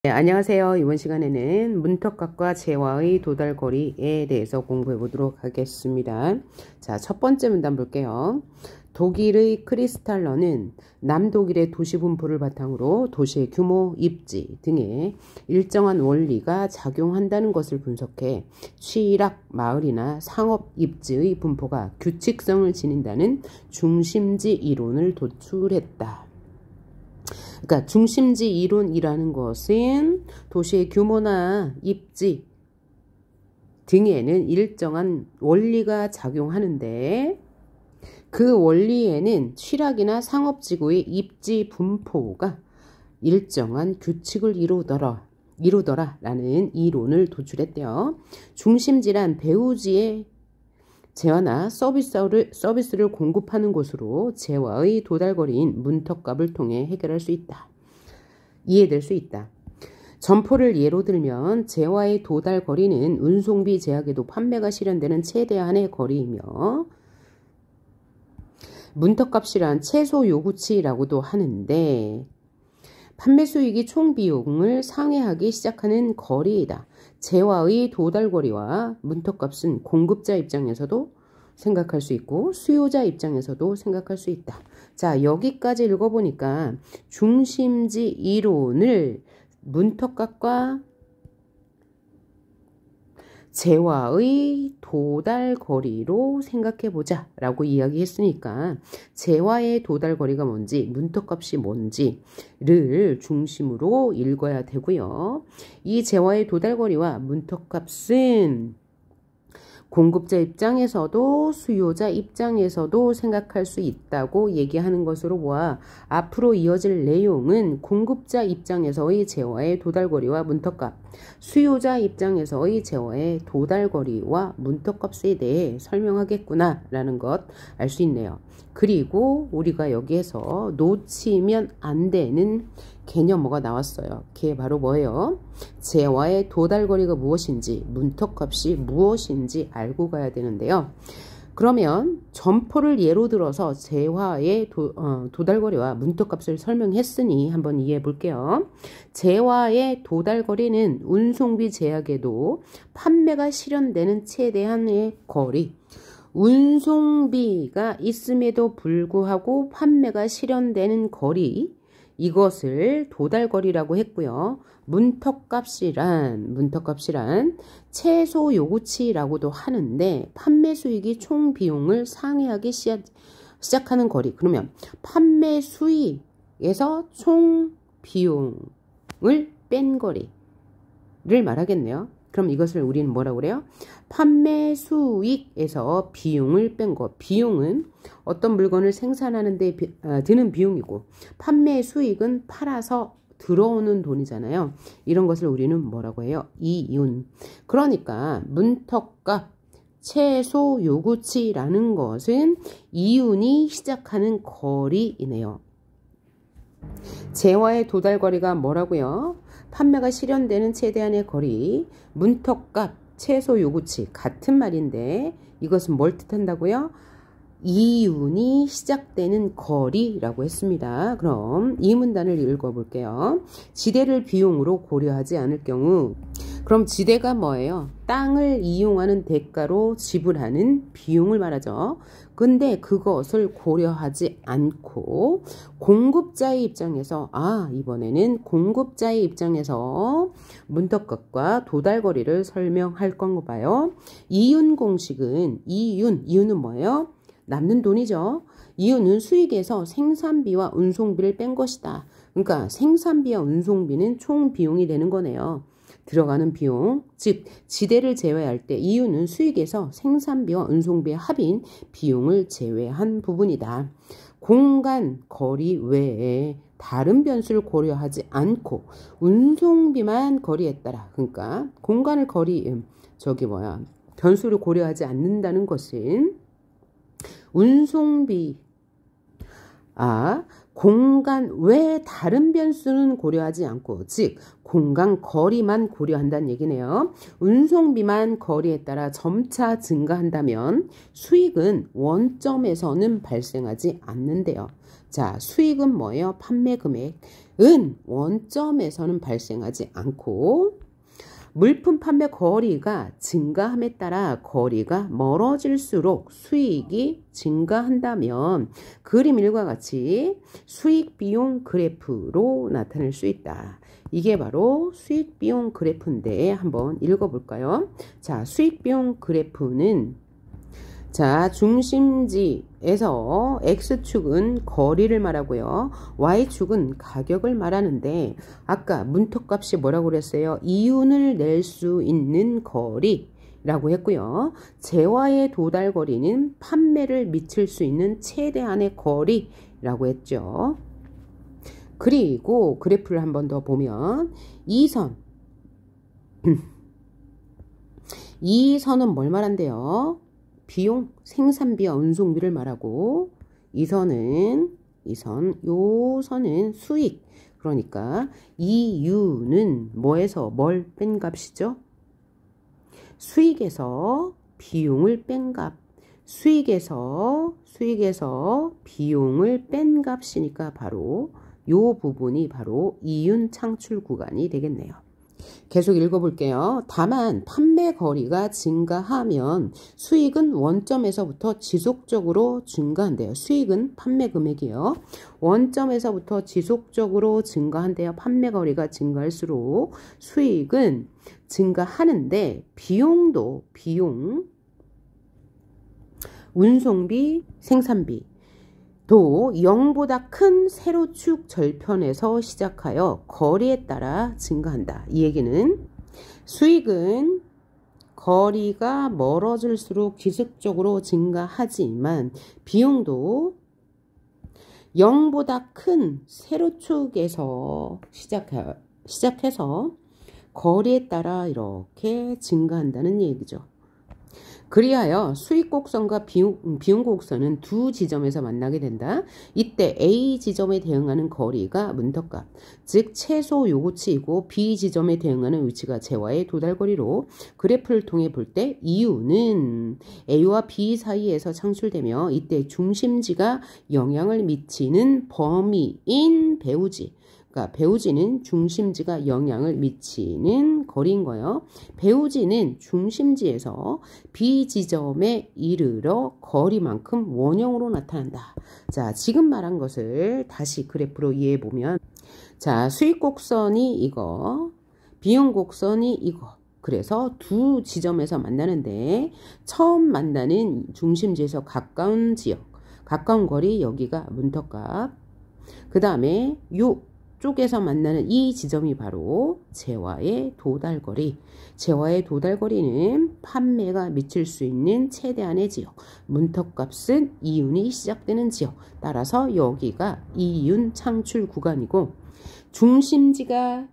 네, 안녕하세요. 이번 시간에는 문턱값과 재화의 도달거리에 대해서 공부해 보도록 하겠습니다. 자, 첫 번째 문단 볼게요. 독일의 크리스탈러는 남독일의 도시 분포를 바탕으로 도시의 규모, 입지 등의 일정한 원리가 작용한다는 것을 분석해 취락, 마을이나 상업 입지의 분포가 규칙성을 지닌다는 중심지 이론을 도출했다. 그러니까 중심지 이론이라는 것은 도시의 규모나 입지 등에는 일정한 원리가 작용하는데 그 원리에는 취락이나 상업지구의 입지 분포가 일정한 규칙을 이루더라라는 이론을 도출했대요. 중심지란 배후지의 재화나 서비스를 공급하는 곳으로 재화의 도달거리인 문턱값을 통해 해결할 수 있다. 이해될 수 있다. 점포를 예로 들면 재화의 도달거리는 운송비 제약에도 판매가 실현되는 최대한의 거리이며 문턱값이란 최소 요구치라고도 하는데 판매 수익이 총 비용을 상회하기 시작하는 거리이다. 재화의 도달거리와 문턱값은 공급자 입장에서도 생각할 수 있고 수요자 입장에서도 생각할 수 있다. 자, 여기까지 읽어보니까 중심지 이론을 문턱값과 재화의 도달거리로 생각해보자 라고 이야기했으니까 재화의 도달거리가 뭔지 문턱값이 뭔지를 중심으로 읽어야 되고요. 이 재화의 도달거리와 문턱값은 공급자 입장에서도 수요자 입장에서도 생각할 수 있다고 얘기하는 것으로 보아 앞으로 이어질 내용은 공급자 입장에서의 재화의 도달거리와 문턱값, 수요자 입장에서의 재화의 도달거리와 문턱값에 대해 설명하겠구나 라는 것 알 수 있네요. 그리고 우리가 여기에서 놓치면 안 되는 개념어가 나왔어요. 그게 바로 뭐예요? 재화의 도달거리가 무엇인지, 문턱값이 무엇인지 알고 가야 되는데요. 그러면 점포를 예로 들어서 재화의 도달거리와 문턱값을 설명했으니 한번 이해해 볼게요. 재화의 도달거리는 운송비 제약에도 판매가 실현되는 최대한의 거리, 운송비가 있음에도 불구하고 판매가 실현되는 거리, 이것을 도달거리라고 했고요. 문턱값이란 최소 요구치라고도 하는데 판매 수익이 총 비용을 상회하기 시작하는 거리. 그러면 판매 수익에서 총 비용을 뺀 거리를 말하겠네요. 그럼 이것을 우리는 뭐라고 그래요? 판매 수익에서 비용을 뺀 것. 비용은 어떤 물건을 생산하는 데 드는 비용이고 판매 수익은 팔아서 들어오는 돈이잖아요. 이런 것을 우리는 뭐라고 해요? 이윤. 그러니까 문턱값 최소 요구치라는 것은 이윤이 시작하는 거리이네요. 재화의 도달거리가 뭐라고요? 판매가 실현되는 최대한의 거리, 문턱값, 최소 요구치 같은 말인데 이것은 뭘 뜻한다고요? 이윤이 시작되는 거리라고 했습니다. 그럼 이 문단을 읽어볼게요. 지대를 비용으로 고려하지 않을 경우 그럼 지대가 뭐예요? 땅을 이용하는 대가로 지불하는 비용을 말하죠. 근데 그것을 고려하지 않고 공급자의 입장에서 이번에는 공급자의 입장에서 문턱값과 도달거리를 설명할 건가 봐요. 이윤 공식은 이윤은 뭐예요? 남는 돈이죠. 이윤은 수익에서 생산비와 운송비를 뺀 것이다. 그러니까 생산비와 운송비는 총 비용이 되는 거네요. 들어가는 비용, 즉 지대를 제외할 때 이윤은 수익에서 생산비와 운송비의 합인 비용을 제외한 부분이다. 공간, 거리 외에 다른 변수를 고려하지 않고 운송비만 거리에 따라 그러니까 공간을 변수를 고려하지 않는다는 것은 운송비 공간 외 다른 변수는 고려하지 않고, 즉 공간 거리만 고려한다는 얘기네요. 운송비만 거리에 따라 점차 증가한다면 수익은 원점에서는 발생하지 않는데요. 자, 수익은 뭐예요? 판매 금액은 원점에서는 발생하지 않고, 물품 판매 거리가 증가함에 따라 거리가 멀어질수록 수익이 증가한다면 그림 1과 같이 수익 비용 그래프로 나타낼 수 있다. 이게 바로 수익 비용 그래프인데 한번 읽어볼까요? 자, 수익 비용 그래프는 자, 중심지에서 X축은 거리를 말하고요. Y축은 가격을 말하는데 아까 문턱값이 뭐라고 그랬어요? 이윤을 낼 수 있는 거리라고 했고요. 재화의 도달거리는 판매를 미칠 수 있는 최대한의 거리라고 했죠. 그리고 그래프를 한 번 더 보면 이 선은 뭘 말한대요? 비용, 생산비와 운송비를 말하고, 요 선은 수익. 그러니까 이유는 뭐에서 뭘 뺀 값이죠? 수익에서 비용을 뺀 값. 수익에서 비용을 뺀 값이니까 바로 요 부분이 바로 이윤 창출 구간이 되겠네요. 계속 읽어볼게요. 다만 판매 거리가 증가하면 수익은 원점에서부터 지속적으로 증가한대요. 수익은 판매 금액이에요. 원점에서부터 지속적으로 증가한대요. 판매 거리가 증가할수록 수익은 증가하는데 비용, 운송비, 생산비 도 0보다 큰 세로축 절편에서 시작하여 거리에 따라 증가한다. 이 얘기는 수익은 거리가 멀어질수록 지속적으로 증가하지만 비용도 0보다 큰 세로축에서 시작해서 거리에 따라 이렇게 증가한다는 얘기죠. 그리하여 수익 곡선과 비용 곡선은 두 지점에서 만나게 된다. 이때 A 지점에 대응하는 거리가 문턱값, 즉 최소 요구치이고 B 지점에 대응하는 위치가 재화의 도달거리로 그래프를 통해 볼 때 이유는 A와 B 사이에서 창출되며 이때 중심지가 영향을 미치는 범위인 배우지. 그러니까 배우지는 중심지가 영향을 미치는 거리인 거예요. 배우지는 중심지에서 B 지점에 이르러 거리만큼 원형으로 나타난다. 자, 지금 말한 것을 다시 그래프로 이해해 보면, 자, 수익 곡선이 이거, 비용 곡선이 이거. 그래서 두 지점에서 만나는데 처음 만나는 중심지에서 가까운 지역, 가까운 거리, 여기가 문턱값. 그 다음에 요 쪽에서 만나는 이 지점이 바로 재화의 도달거리. 재화의 도달거리는 판매가 미칠 수 있는 최대한의 지역. 문턱값은 이윤이 시작되는 지역. 따라서 여기가 이윤 창출 구간이고, 중심지가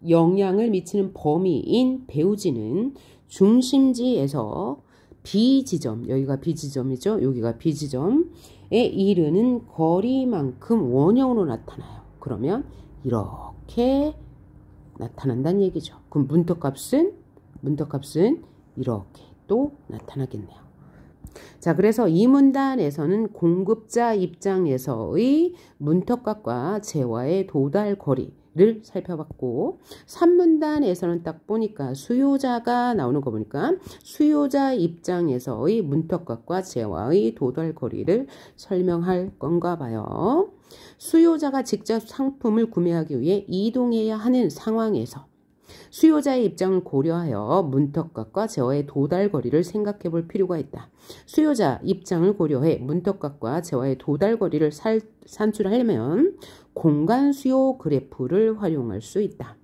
영향을 미치는 범위인 배우지는 중심지에서 B지점, 여기가 B지점이죠. 여기가 B지점에 이르는 거리만큼 원형으로 나타나요. 그러면 이렇게 나타난다는 얘기죠. 그럼 문턱값은 이렇게 또 나타나겠네요. 자, 그래서 이 문단에서는 공급자 입장에서의 문턱값과 재화의 도달거리를 살펴봤고, 3문단에서는 딱 보니까 수요자가 나오는 거 보니까 수요자 입장에서의 문턱값과 재화의 도달거리를 설명할 건가 봐요. 수요자가 직접 상품을 구매하기 위해 이동해야 하는 상황에서 수요자의 입장을 고려하여 문턱값과 재화의 도달거리를 생각해 볼 필요가 있다. 수요자 입장을 고려해 문턱값과 재화의 도달거리를 산출하려면 공간 수요 그래프를 활용할 수 있다.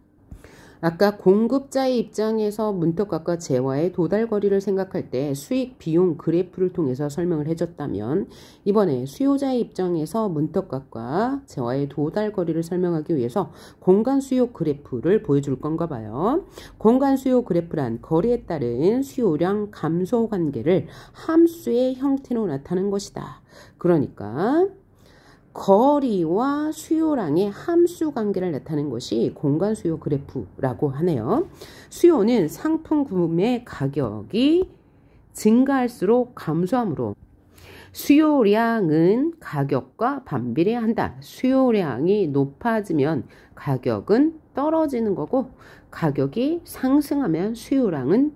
아까 공급자의 입장에서 문턱값과 재화의 도달거리를 생각할 때 수익 비용 그래프를 통해서 설명을 해줬다면, 이번에 수요자의 입장에서 문턱값과 재화의 도달거리를 설명하기 위해서 공간 수요 그래프를 보여줄 건가 봐요. 공간 수요 그래프란 거리에 따른 수요량 감소 관계를 함수의 형태로 나타낸 것이다. 그러니까 거리와 수요량의 함수 관계를 나타내는 것이 공간 수요 그래프라고 하네요. 수요는 상품 구매 가격이 증가할수록 감소하므로 수요량은 가격과 반비례한다. 수요량이 높아지면 가격은 떨어지는 거고 가격이 상승하면 수요량은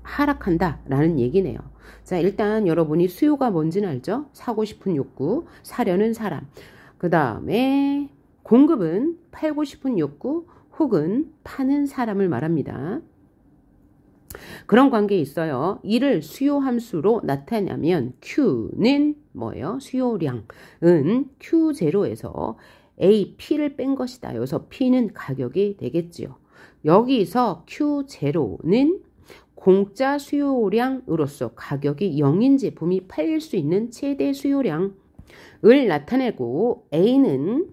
하락한다 라는 얘기네요. 자, 일단 여러분이 수요가 뭔지는 알죠? 사고 싶은 욕구, 사려는 사람. 그 다음에 공급은 팔고 싶은 욕구 혹은 파는 사람을 말합니다. 그런 관계에 있어요. 이를 수요 함수로 나타내면 Q는 뭐예요? 수요량은 Q0에서 A, P를 뺀 것이다. 여기서 P는 가격이 되겠지요. 여기서 Q0는 공짜 수요량으로서 가격이 0인 제품이 팔릴 수 있는 최대 수요량을 나타내고 A는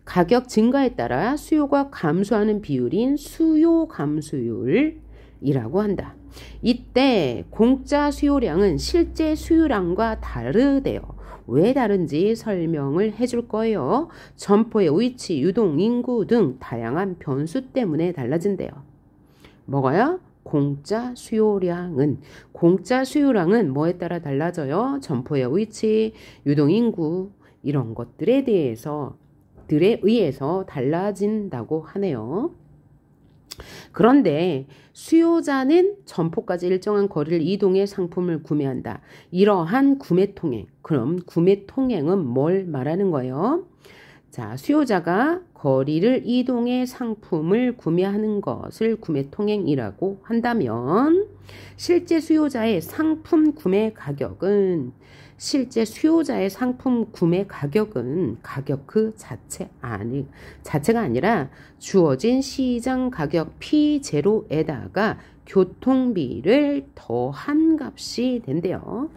가격 증가에 따라 수요가 감소하는 비율인 수요 감소율이라고 한다. 이때 공짜 수요량은 실제 수요량과 다르대요. 왜 다른지 설명을 해줄 거예요. 점포의 위치, 유동, 인구 등 다양한 변수 때문에 달라진대요. 뭐가요? 공짜 수요량은 뭐에 따라 달라져요? 점포의 위치, 유동 인구 이런 것들에 의해서 달라진다고 하네요. 그런데 수요자는 점포까지 일정한 거리를 이동해 상품을 구매한다. 이러한 구매 통행. 그럼 구매 통행은 뭘 말하는 거예요? 자, 수요자가 거리를 이동해 상품을 구매하는 것을 구매 통행이라고 한다면 실제 수요자의 상품 구매 가격은 가격 그 자체가 아니라 주어진 시장 가격 P0에다가 교통비를 더한 값이 된대요.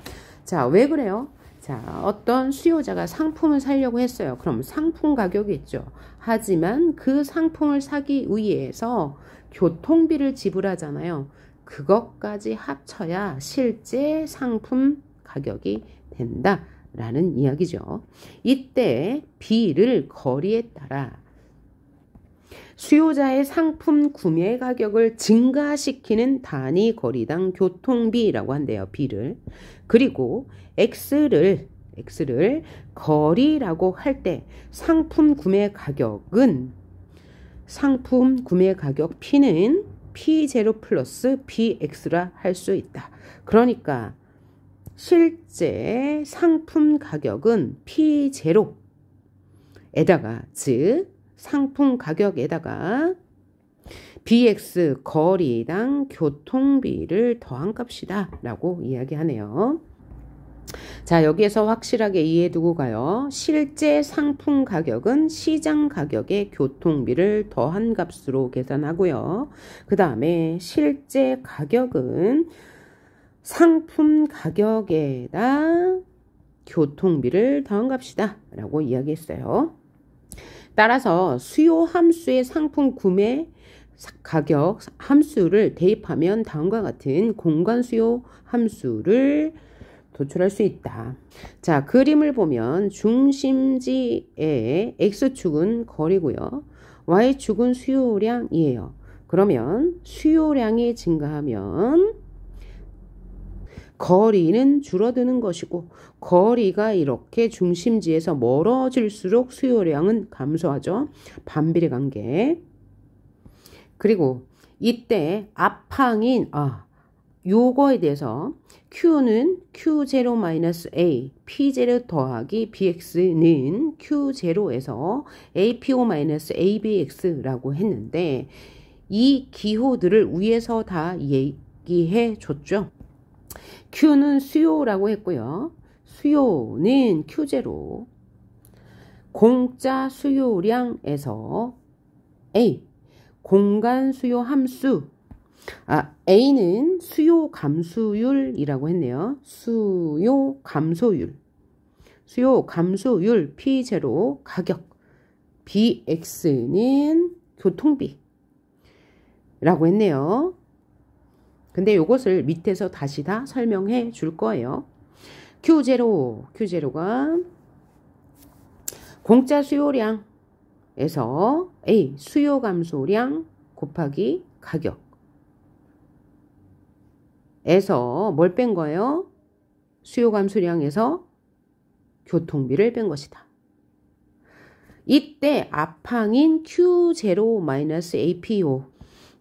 자, 왜 그래요? 자, 어떤 수요자가 상품을 사려고 했어요. 그럼 상품 가격이 있죠. 하지만 그 상품을 사기 위해서 교통비를 지불하잖아요. 그것까지 합쳐야 실제 상품 가격이 된다라는 이야기죠. 이때 B를 거리에 따라 수요자의 상품 구매 가격을 증가시키는 단위 거리당 교통비라고 한대요. B를. 그리고 X를 거리라고 할 때 상품 구매 가격 P는 P0 플러스 BX라 할 수 있다. 그러니까 실제 상품 가격은 P0에다가 즉 상품 가격에다가 BX 거리당 교통비를 더한 값이다 라고 이야기하네요. 자, 여기에서 확실하게 이해해두고 가요. 실제 상품 가격은 시장 가격의 교통비를 더한 값으로 계산하고요. 그 다음에 실제 가격은 상품 가격에다 교통비를 더한 값이다 라고 이야기했어요. 따라서 수요 함수의 상품 구매 가격 함수를 대입하면 다음과 같은 공간 수요 함수를 도출할 수 있다. 자, 그림을 보면 중심지의 X축은 거리고요. Y축은 수요량이에요. 그러면 수요량이 증가하면 거리는 줄어드는 것이고 거리가 이렇게 중심지에서 멀어질수록 수요량은 감소하죠. 반비례 관계. 그리고 이때 앞항인 요거에 대해서 Q는 Q0-A, P0 더하기 BX는 Q0에서 APO-ABX라고 했는데 이 기호들을 위에서 다 얘기해 줬죠. Q는 수요라고 했고요. 수요는 Q0 공짜 수요량에서 A 공간 수요 함수 A는 수요 감소율이라고 했네요. 수요 감소율 P0 가격 BX는 교통비라고 했네요. 근데 이것을 밑에서 다시 다 설명해 줄 거예요. Q0가 공짜 수요량에서 A 수요 감소량 곱하기 가격에서 뭘 뺀 거예요? 수요 감소량에서 교통비를 뺀 것이다. 이때 앞항인 Q0-APO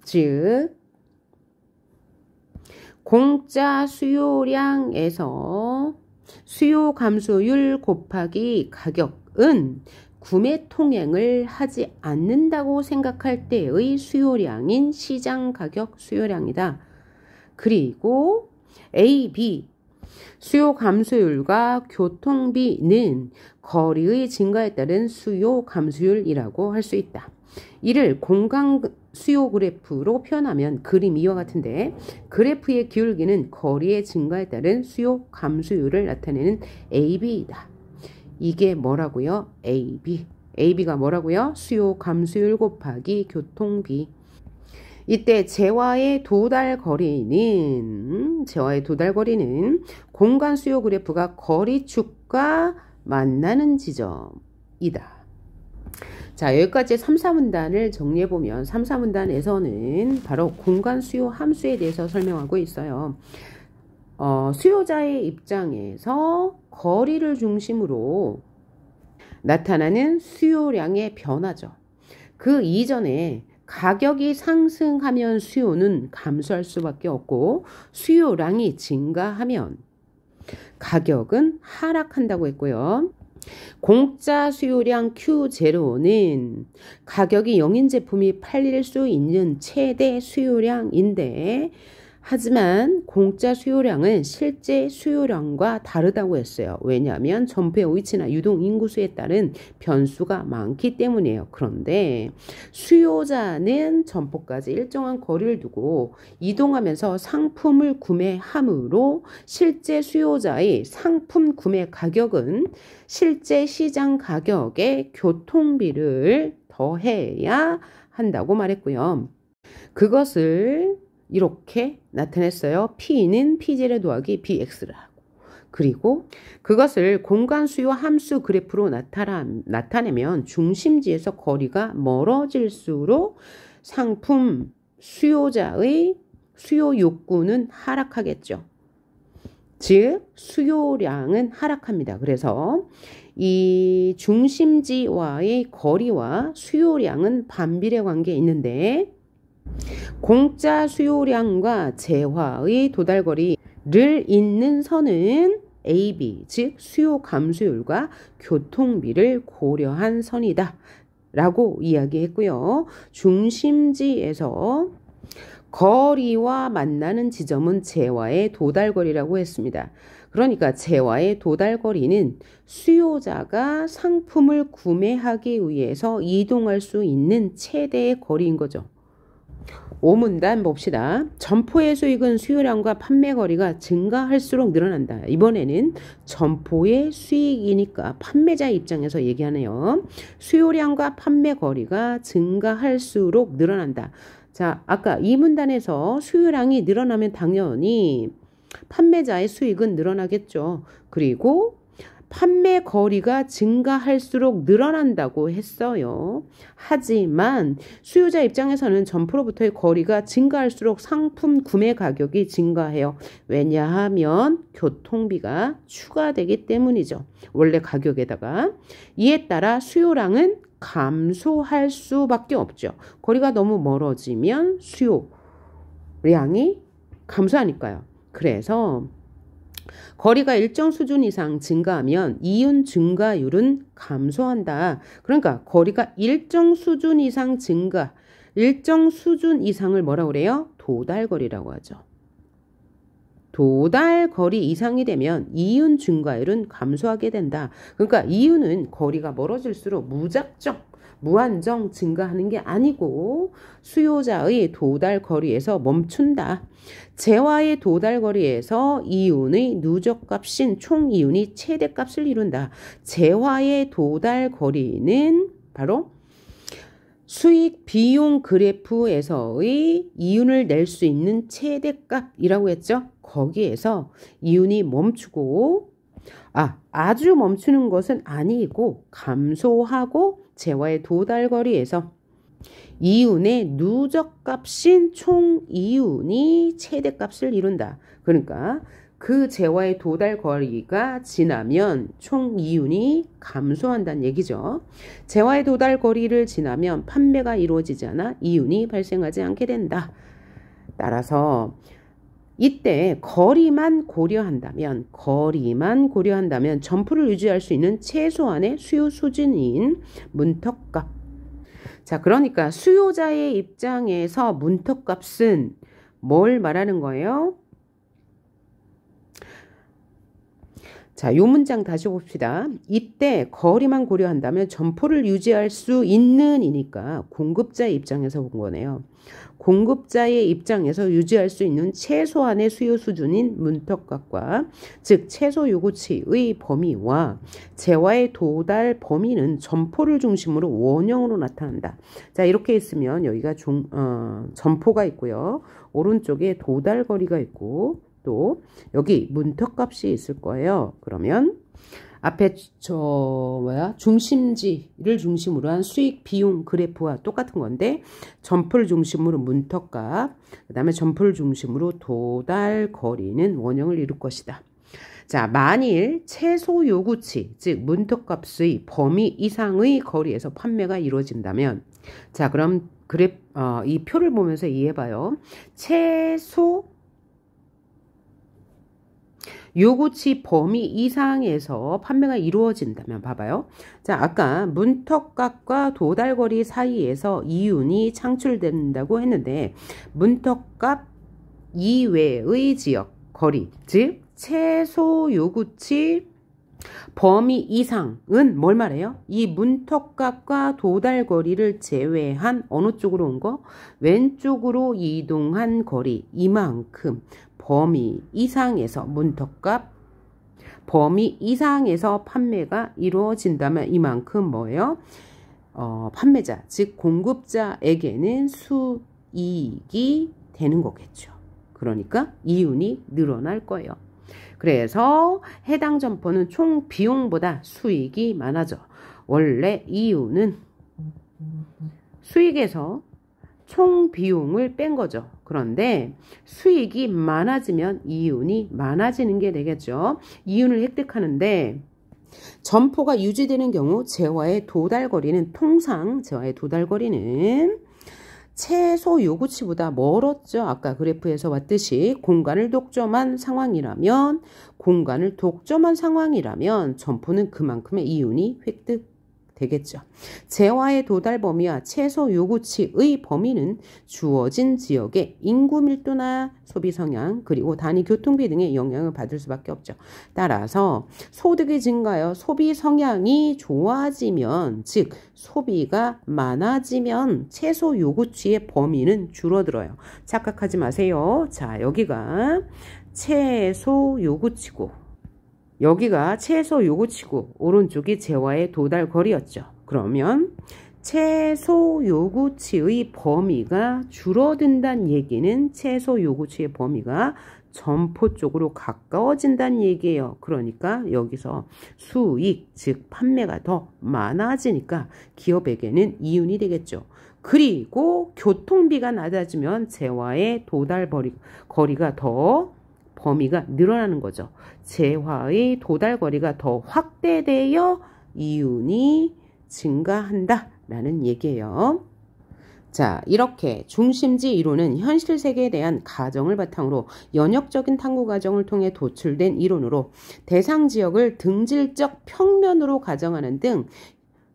즉 공짜 수요량에서 수요 감소율 곱하기 가격은 구매 통행을 하지 않는다고 생각할 때의 수요량인 시장 가격 수요량이다. 그리고 A, B 수요 감소율과 교통비는 거리의 증가에 따른 수요 감소율이라고 할 수 있다. 이를 공간 수요 그래프로 표현하면 그림 이와 같은데 그래프의 기울기는 거리의 증가에 따른 수요 감소율을 나타내는 AB이다. 이게 뭐라고요? AB. AB가 뭐라고요? 수요 감소율 곱하기 교통비. 이때 재화의 도달거리는 공간 수요 그래프가 거리축과 만나는 지점이다. 자, 여기까지 3, 4문단을 정리해보면 3, 4문단에서는 바로 공간 수요 함수에 대해서 설명하고 있어요. 수요자의 입장에서 거리를 중심으로 나타나는 수요량의 변화죠. 그 이전에 가격이 상승하면 수요는 감소할 수밖에 없고 수요량이 증가하면 가격은 하락한다고 했고요. 공짜 수요량 Q0는 가격이 0인 제품이 팔릴 수 있는 최대 수요량인데 하지만 공짜 수요량은 실제 수요량과 다르다고 했어요. 왜냐하면 점포의 위치나 유동 인구수에 따른 변수가 많기 때문이에요. 그런데 수요자는 점포까지 일정한 거리를 두고 이동하면서 상품을 구매하므로 실제 수요자의 상품 구매 가격은 실제 시장 가격에 교통비를 더해야 한다고 말했고요. 그것을 이렇게 나타냈어요. P는 P0 더하기 BX라고. 그리고 그것을 공간 수요 함수 그래프로 나타내면 중심지에서 거리가 멀어질수록 상품 수요자의 수요 욕구는 하락하겠죠. 즉 수요량은 하락합니다. 그래서 이 중심지와의 거리와 수요량은 반비례 관계에 있는데 공짜 수요량과 재화의 도달거리를 잇는 선은 AB, 즉 수요 감소율과 교통비를 고려한 선이다 라고 이야기했고요. 중심지에서 거리와 만나는 지점은 재화의 도달거리라고 했습니다. 그러니까 재화의 도달거리는 수요자가 상품을 구매하기 위해서 이동할 수 있는 최대의 거리인 거죠. 5문단 봅시다. 점포의 수익은 수요량과 판매 거리가 증가할수록 늘어난다. 이번에는 점포의 수익이니까 판매자 입장에서 얘기하네요. 수요량과 판매 거리가 증가할수록 늘어난다. 자, 아까 이 문단에서 수요량이 늘어나면 당연히 판매자의 수익은 늘어나겠죠. 그리고 판매 거리가 증가할수록 늘어난다고 했어요. 하지만 수요자 입장에서는 점포로부터의 거리가 증가할수록 상품 구매 가격이 증가해요. 왜냐하면 교통비가 추가되기 때문이죠. 원래 가격에다가. 이에 따라 수요량은 감소할 수밖에 없죠. 거리가 너무 멀어지면 수요량이 감소하니까요. 그래서 거리가 일정 수준 이상 증가하면 이윤 증가율은 감소한다. 그러니까 거리가 일정 수준 이상 증가, 일정 수준 이상을 뭐라고 그래요? 도달거리라고 하죠. 도달거리 이상이 되면 이윤 증가율은 감소하게 된다. 그러니까 이윤은 거리가 멀어질수록 무한정 증가하는 게 아니고 수요자의 도달거리에서 멈춘다. 재화의 도달거리에서 이윤의 누적값인 총이윤이 최대값을 이룬다. 재화의 도달거리는 바로 수익 비용 그래프에서의 이윤을 낼 수 있는 최대값이라고 했죠. 거기에서 이윤이 멈추고 아주 멈추는 것은 아니고 감소하고 재화의 도달거리에서 이윤의 누적값인 총이윤이 최대값을 이룬다. 그러니까 그 재화의 도달거리가 지나면 총이윤이 감소한다는 얘기죠. 재화의 도달거리를 지나면 판매가 이루어지지 않아 이윤이 발생하지 않게 된다. 따라서 이때 거리만 고려한다면 점포를 유지할 수 있는 최소한의 수요 수준인 문턱값. 자, 그러니까 수요자의 입장에서 문턱값은 뭘 말하는 거예요? 자, 요 문장 다시 봅시다. 이때 거리만 고려한다면 점포를 유지할 수 있는 이니까 공급자의 입장에서 본 거네요. 공급자의 입장에서 유지할 수 있는 최소한의 수요 수준인 문턱값과 즉 최소 요구치의 범위와 재화의 도달 범위는 점포를 중심으로 원형으로 나타난다. 자, 이렇게 있으면 여기가 점포가 있고요. 오른쪽에 도달거리가 있고 또 여기 문턱값이 있을 거예요. 그러면 앞에 중심지를 중심으로 한 수익 비용 그래프와 똑같은 건데 점포를 중심으로 문턱값, 그 다음에 점포를 중심으로 도달거리는 원형을 이룰 것이다. 자, 만일 최소 요구치, 즉 문턱값의 범위 이상의 거리에서 판매가 이루어진다면, 자, 그럼 이 표를 보면서 이해해봐요. 최소 요구치 범위 이상에서 판매가 이루어진다면 봐봐요. 자, 아까 문턱값과 도달거리 사이에서 이윤이 창출된다고 했는데 문턱값 이외의 지역 거리, 즉 최소 요구치 범위 이상은 뭘 말해요? 이 문턱값과 도달거리를 제외한 어느 쪽으로 온 거? 왼쪽으로 이동한 거리 이만큼 범위 이상에서 문턱값 범위 이상에서 판매가 이루어진다면 이만큼 뭐예요? 판매자 즉 공급자에게는 수익이 되는 거겠죠. 그러니까 이윤이 늘어날 거예요. 그래서 해당 점포는 총 비용보다 수익이 많아져. 원래 이윤은 수익에서 총 비용을 뺀 거죠. 그런데 수익이 많아지면 이윤이 많아지는 게 되겠죠. 이윤을 획득하는데 점포가 유지되는 경우 재화의 도달거리는 통상 재화의 도달거리는 최소 요구치보다 멀었죠. 아까 그래프에서 봤듯이 공간을 독점한 상황이라면 점포는 그만큼의 이윤이 획득되겠죠. 재화의 도달 범위와 최소 요구치의 범위는 주어진 지역의 인구 밀도나 소비 성향 그리고 단위 교통비 등의 영향을 받을 수밖에 없죠. 따라서 소득이 증가하여 소비 성향이 좋아지면 즉 소비가 많아지면 최소 요구치의 범위는 줄어들어요. 착각하지 마세요. 자, 여기가 최소 요구치고 여기가 최소 요구치고 오른쪽이 재화의 도달 거리였죠. 그러면 최소 요구치의 범위가 줄어든다는 얘기는 최소 요구치의 범위가 점포 쪽으로 가까워진다는 얘기예요. 그러니까 여기서 수익, 즉 판매가 더 많아지니까 기업에게는 이윤이 되겠죠. 그리고 교통비가 낮아지면 재화의 도달 거리가 더 범위가 늘어나는 거죠. 재화의 도달거리가 더 확대되어 이윤이 증가한다라는 얘기예요. 자, 이렇게 중심지 이론은 현실 세계에 대한 가정을 바탕으로 연역적인 탐구 과정을 통해 도출된 이론으로 대상 지역을 등질적 평면으로 가정하는 등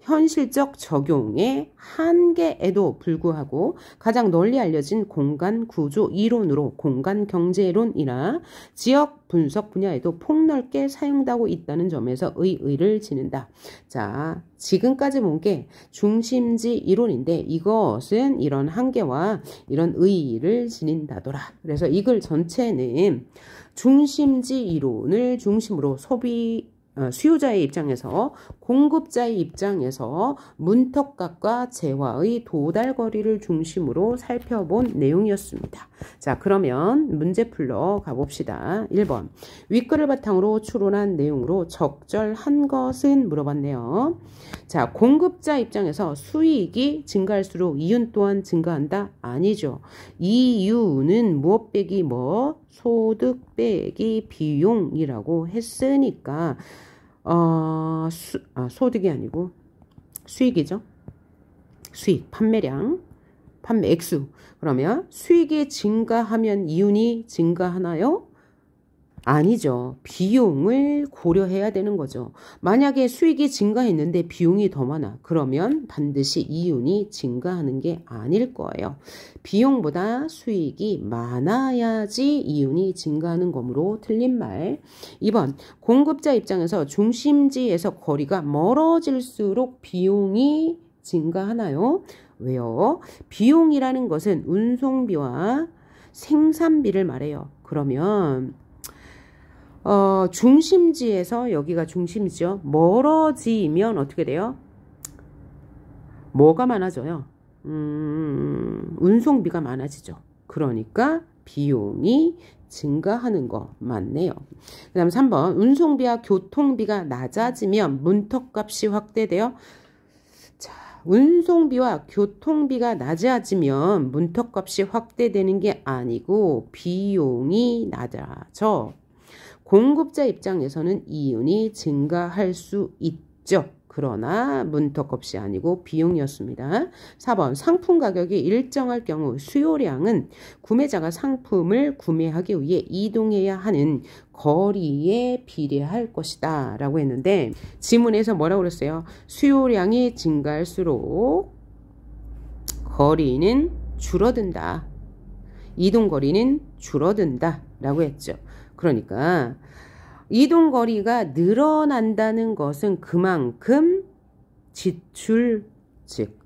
현실적 적용의 한계에도 불구하고 가장 널리 알려진 공간 구조 이론으로 공간 경제론이나 지역 분석 분야에도 폭넓게 사용되고 있다는 점에서 의의를 지닌다. 자, 지금까지 본 게 중심지 이론인데 이것은 이런 한계와 이런 의의를 지닌다더라. 그래서 이 글 전체는 중심지 이론을 중심으로 소비 수요자의 입장에서 공급자의 입장에서 문턱값과 재화의 도달거리를 중심으로 살펴본 내용이었습니다. 자, 그러면 문제 풀러 가봅시다. 1번 윗글을 바탕으로 추론한 내용으로 적절한 것은 물어봤네요. 자, 공급자 입장에서 수익이 증가할수록 이윤 또한 증가한다? 아니죠. 이윤은 무엇 빼기 뭐? 소득 빼기 비용이라고 했으니까 소득이 아니고 수익이죠. 수익, 판매량, 판매 액수. 그러면 수익이 증가하면 이윤이 증가하나요? 아니죠. 비용을 고려해야 되는 거죠. 만약에 수익이 증가했는데 비용이 더 많아. 그러면 반드시 이윤이 증가하는 게 아닐 거예요. 비용보다 수익이 많아야지 이윤이 증가하는 거므로 틀린 말. 2번 공급자 입장에서 중심지에서 거리가 멀어질수록 비용이 증가하나요? 왜요? 비용이라는 것은 운송비와 생산비를 말해요. 그러면 중심지에서 여기가 중심지죠. 멀어지면 어떻게 돼요? 뭐가 많아져요? 운송비가 많아지죠. 그러니까 비용이 증가하는 거 맞네요. 그 다음 3번 운송비와 교통비가 낮아지면 문턱값이 확대돼요. 자, 운송비와 교통비가 낮아지면 문턱값이 확대되는 게 아니고 비용이 낮아져. 공급자 입장에서는 이윤이 증가할 수 있죠. 그러나 문턱값이 아니고 비용이었습니다. 4번 상품 가격이 일정할 경우 수요량은 구매자가 상품을 구매하기 위해 이동해야 하는 거리에 비례할 것이다 라고 했는데 지문에서 뭐라고 그랬어요? 수요량이 증가할수록 거리는 줄어든다. 이동거리는 줄어든다 라고 했죠. 그러니까 이동거리가 늘어난다는 것은 그만큼 지출, 즉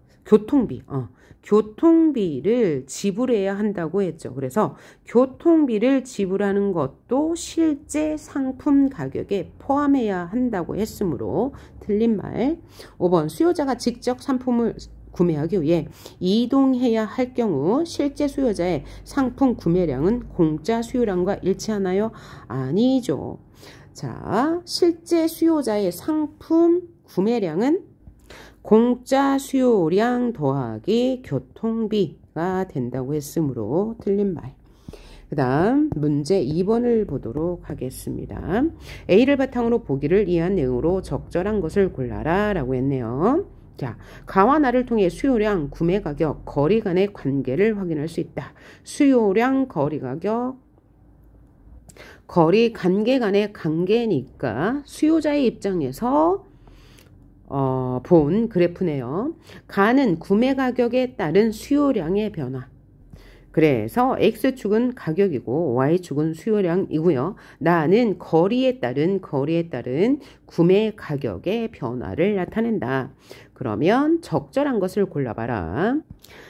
교통비를 지불해야 한다고 했죠. 그래서 교통비를 지불하는 것도 실제 상품 가격에 포함해야 한다고 했으므로 틀린 말. 5번 수요자가 직접 상품을 구매하기 위해 이동해야 할 경우 실제 수요자의 상품 구매량은 공짜 수요량과 일치하나요? 아니죠. 자, 실제 수요자의 상품 구매량은 공짜 수요량 더하기 교통비가 된다고 했으므로 틀린 말. 그 다음 문제 2번을 보도록 하겠습니다. A를 바탕으로 보기를 이해한 내용으로 적절한 것을 골라라 라고 했네요. 자, 가와 나를 통해 수요량, 구매 가격, 거리 간의 관계를 확인할 수 있다. 수요량, 거리 가격, 거리 관계 간의 관계니까 수요자의 입장에서 본 그래프네요. 가는 구매 가격에 따른 수요량의 변화. 그래서 X축은 가격이고 Y축은 수요량이고요. 나는 거리에 따른 구매 가격의 변화를 나타낸다. 그러면 적절한 것을 골라봐라.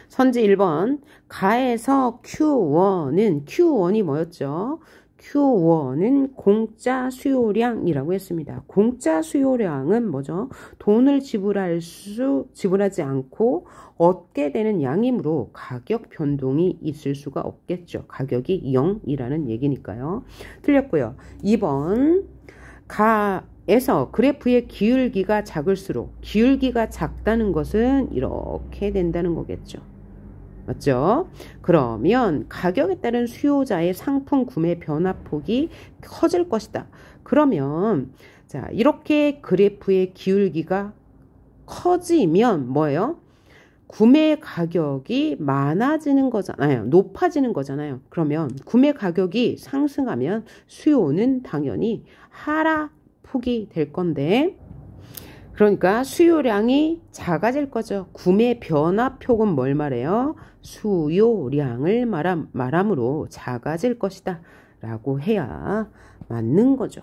선지 1번 가에서 Q1이 뭐였죠? Q1은 공짜 수요량이라고 했습니다. 공짜 수요량은 뭐죠? 돈을 지불하지 않고 얻게 되는 양이므로 가격 변동이 있을 수가 없겠죠. 가격이 0이라는 얘기니까요. 틀렸고요. 2번 가에서 그래프의 기울기가 작을수록 기울기가 작다는 것은 이렇게 된다는 거겠죠. 맞죠? 그러면 가격에 따른 수요자의 상품 구매 변화폭이 커질 것이다. 그러면 자, 이렇게 그래프의 기울기가 커지면 뭐예요? 구매 가격이 많아지는 거잖아요. 높아지는 거잖아요. 그러면 구매 가격이 상승하면 수요는 당연히 하락폭이 될 건데 그러니까 수요량이 작아질 거죠. 구매 변화폭은 뭘 말해요? 수요량을 말함으로 작아질 것이다 라고 해야 맞는 거죠.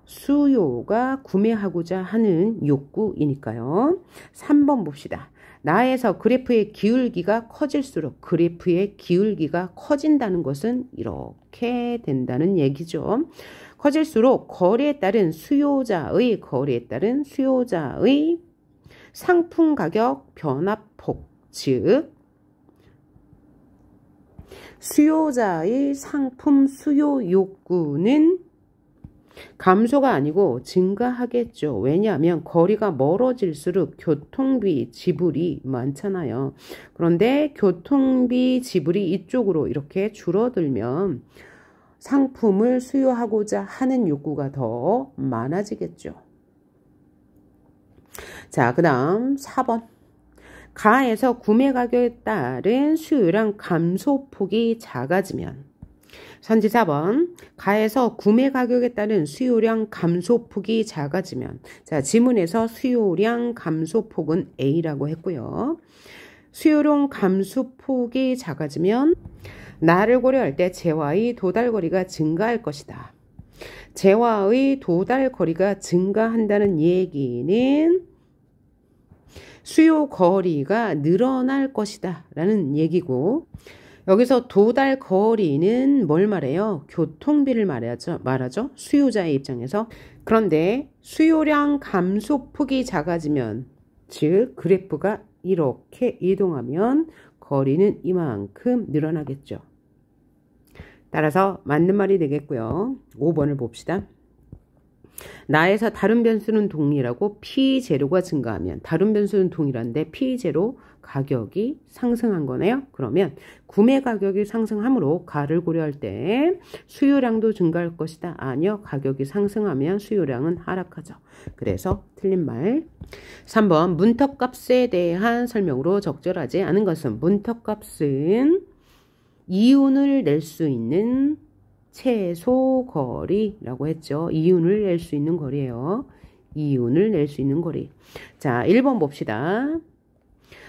수요가 구매하고자 하는 욕구이니까요. 3번 봅시다. 나에서 그래프의 기울기가 커질수록 그래프의 기울기가 커진다는 것은 이렇게 된다는 얘기죠. 커질수록 거래에 따른 수요자의 상품 가격 변화폭, 즉 수요자의 상품 수요 욕구는 감소가 아니고 증가하겠죠. 왜냐하면 거리가 멀어질수록 교통비 지불이 많잖아요. 그런데 교통비 지불이 이쪽으로 이렇게 줄어들면 상품을 수요하고자 하는 욕구가 더 많아지겠죠. 자, 그 다음 4번. 가에서 구매 가격에 따른 수요량 감소폭이 작아지면. 선지 4번. 가에서 구매 가격에 따른 수요량 감소폭이 작아지면. 자, 지문에서 수요량 감소폭은 A라고 했고요. 수요량 감소폭이 작아지면 나를 고려할 때 재화의 도달거리가 증가할 것이다. 재화의 도달거리가 증가한다는 얘기는 수요 거리가 늘어날 것이다 라는 얘기고, 여기서 도달거리는 뭘 말해요? 교통비를 말하죠. 수요자의 입장에서. 그런데 수요량 감소폭이 작아지면, 즉 그래프가 이렇게 이동하면 거리는 이만큼 늘어나겠죠. 따라서 맞는 말이 되겠고요. 5번을 봅시다. 나에서 다른 변수는 동일하고 P0가 증가하면, 다른 변수는 동일한데 P0 가격이 상승한 거네요. 그러면 구매 가격이 상승하므로 가를 고려할 때 수요량도 증가할 것이다. 아니요. 가격이 상승하면 수요량은 하락하죠. 그래서 틀린 말. 3번. 문턱값에 대한 설명으로 적절하지 않은 것은, 문턱값은 이윤을 낼 수 있는 최소 거리라고 했죠. 이윤을 낼 수 있는 거리예요. 이윤을 낼 수 있는 거리. 자, 1번 봅시다.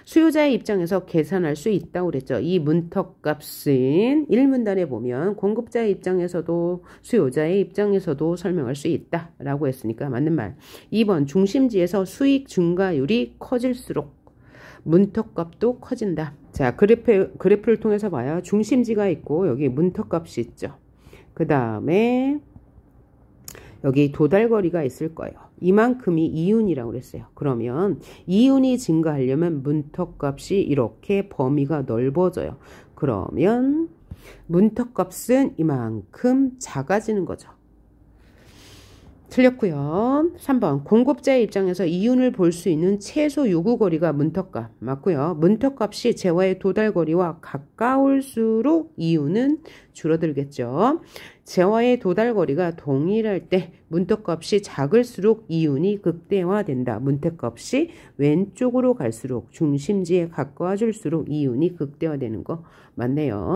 수요자의 입장에서 계산할 수 있다고 그랬죠. 이 문턱값은 1문단에 보면 공급자의 입장에서도 수요자의 입장에서도 설명할 수 있다라고 했으니까 맞는 말. 2번. 중심지에서 수익 증가율이 커질수록 문턱값도 커진다. 자, 그래프를 통해서 봐요. 중심지가 있고 여기 문턱값이 있죠. 그 다음에 여기 도달거리가 있을 거예요. 이만큼이 이윤이라고 그랬어요. 그러면 이윤이 증가하려면 문턱값이 이렇게 범위가 넓어져요. 그러면 문턱값은 이만큼 작아지는 거죠. 틀렸고요. 3번. 공급자의 입장에서 이윤을 볼 수 있는 최소 요구거리가 문턱값 맞고요. 문턱값이 재화의 도달거리와 가까울수록 이윤은 줄어들겠죠. 재화의 도달거리가 동일할 때 문턱값이 작을수록 이윤이 극대화된다. 문턱값이 왼쪽으로 갈수록 중심지에 가까워질수록 이윤이 극대화되는 거 맞네요.